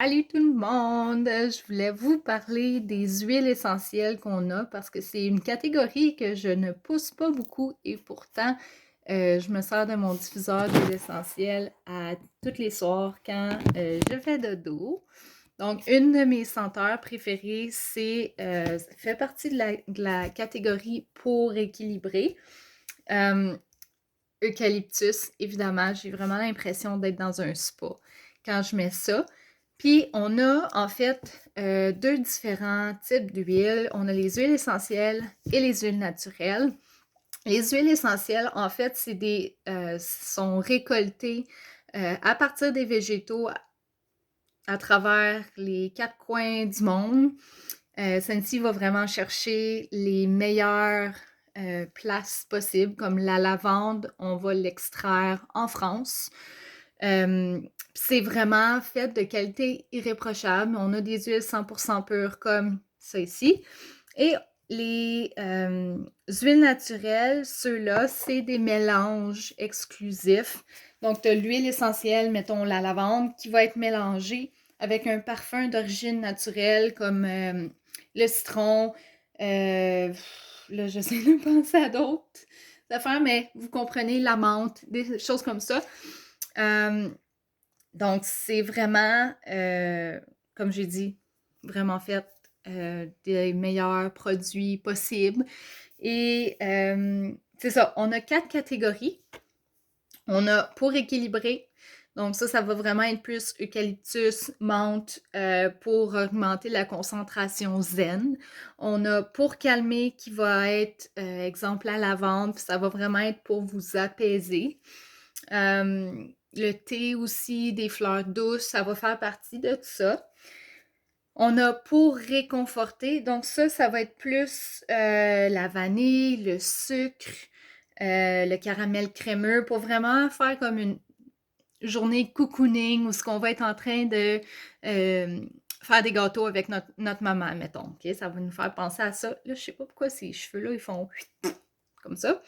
Salut tout le monde! Je voulais vous parler des huiles essentielles qu'on a parce que c'est une catégorie que je ne pousse pas beaucoup et pourtant je me sers de mon diffuseur d'huile essentielle à tous les soirs quand je fais dodo. Donc, une de mes senteurs préférées, ça fait partie de la catégorie pour équilibrer. Eucalyptus, évidemment, j'ai vraiment l'impression d'être dans un spa quand je mets ça. Puis, on a en fait deux différents types d'huiles. On a les huiles essentielles et les huiles naturelles. Les huiles essentielles, en fait, sont récoltées à partir des végétaux à travers les quatre coins du monde. Sensi va vraiment chercher les meilleures places possibles, comme la lavande, on va l'extraire en France. C'est vraiment fait de qualité irréprochable. On a des huiles 100% pures comme ça ici. Et les huiles naturelles, ceux-là, c'est des mélanges exclusifs. Donc, tu as l'huile essentielle, mettons la lavande, qui va être mélangée avec un parfum d'origine naturelle comme le citron. Là, j'essaie de penser à d'autres affaires, mais vous comprenez, la menthe, des choses comme ça. Donc, c'est vraiment, comme j'ai dit, vraiment fait des meilleurs produits possibles. Et c'est ça, on a 4 catégories. On a pour équilibrer, donc ça va vraiment être plus eucalyptus, menthe pour augmenter la concentration zen. On a pour calmer qui va être, exemple, la lavande, puis ça va vraiment être pour vous apaiser. Le thé aussi, des fleurs douces, ça va faire partie de tout ça. On a pour réconforter, donc ça va être plus la vanille, le sucre, le caramel crémeux pour vraiment faire comme une journée cocooning où ce qu'on va être en train de faire des gâteaux avec notre maman, mettons. Okay? Ça va nous faire penser à ça. Là, je sais pas pourquoi ces cheveux-là, ils font comme ça.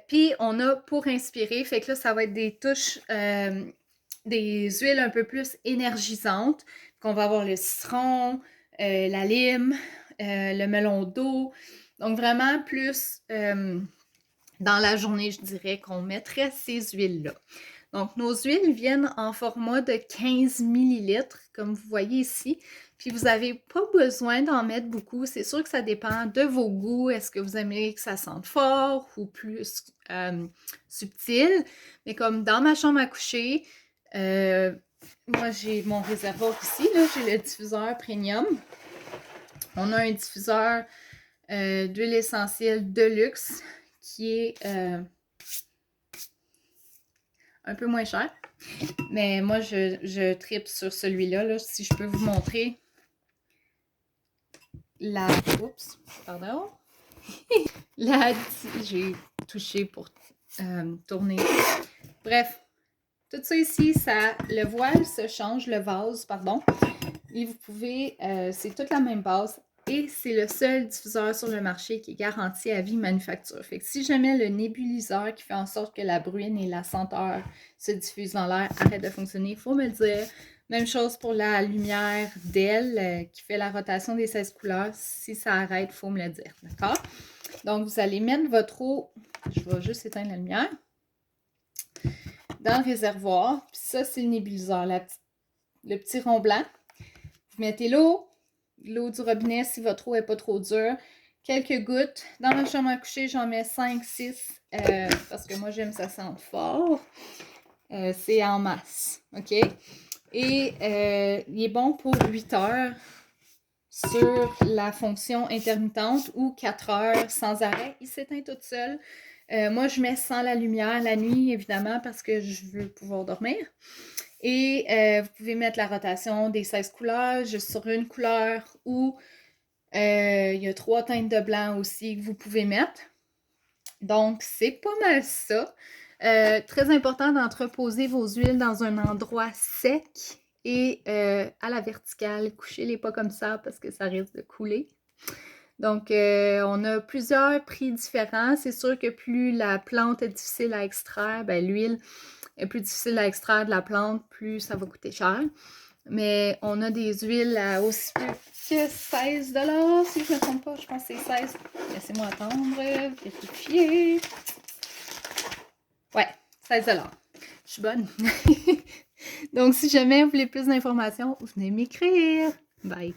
Puis, on a pour inspirer, fait que là, ça va être des touches, des huiles un peu plus énergisantes. Donc, on va avoir le citron, la lime, le melon d'eau. Donc, vraiment plus dans la journée, je dirais, qu'on mettrait ces huiles-là. Donc, nos huiles viennent en format de 15 ml, comme vous voyez ici. Puis, vous n'avez pas besoin d'en mettre beaucoup. C'est sûr que ça dépend de vos goûts. Est-ce que vous aimez que ça sente fort ou plus subtil? Mais comme dans ma chambre à coucher, moi, j'ai mon réservoir ici. J'ai le diffuseur premium. On a un diffuseur d'huile essentielle de luxe qui est un peu moins cher. Mais moi, je tripe sur celui-là. Là, si je peux vous montrer la... Oups, pardon. J'ai touché pour tourner. Bref, tout ça ici, le voile se change, le vase, pardon. Et vous pouvez... c'est toute la même base. Et c'est le seul diffuseur sur le marché qui est garanti à vie manufacture. Fait que si jamais le nébuliseur qui fait en sorte que la bruine et la senteur se diffusent dans l'air arrête de fonctionner, il faut me le dire. Même chose pour la lumière d'aile qui fait la rotation des 16 couleurs. Si ça arrête, il faut me le dire. D'accord? Donc, vous allez mettre votre eau. Je vais juste éteindre la lumière. Dans le réservoir. Puis ça, c'est le nébuliseur, le petit rond blanc. Vous mettez l'eau du robinet si votre eau n'est pas trop dure. Quelques gouttes. Dans ma chambre à coucher, j'en mets 5-6 parce que moi, j'aime ça sente fort. C'est en masse. OK? Et il est bon pour 8 heures sur la fonction intermittente ou 4 heures sans arrêt. Il s'éteint tout seul. Moi, je mets sans la lumière la nuit, évidemment, parce que je veux pouvoir dormir. Et vous pouvez mettre la rotation des 16 couleurs juste sur une couleur ou il y a 3 teintes de blanc aussi que vous pouvez mettre. Donc, c'est pas mal ça. Très important d'entreposer vos huiles dans un endroit sec et à la verticale. Couchez-les pas comme ça parce que ça risque de couler. Donc, on a plusieurs prix différents. C'est sûr que plus la plante est difficile à extraire, ben, l'huile est plus difficile à extraire de la plante, plus ça va coûter cher. Mais on a des huiles à aussi peu que 16 si je ne me trompe pas. Je pense que c'est 16. Laissez-moi attendre, vérifier. Ouais, 16 Je suis bonne. Donc, si jamais vous voulez plus d'informations, vous venez m'écrire. Bye!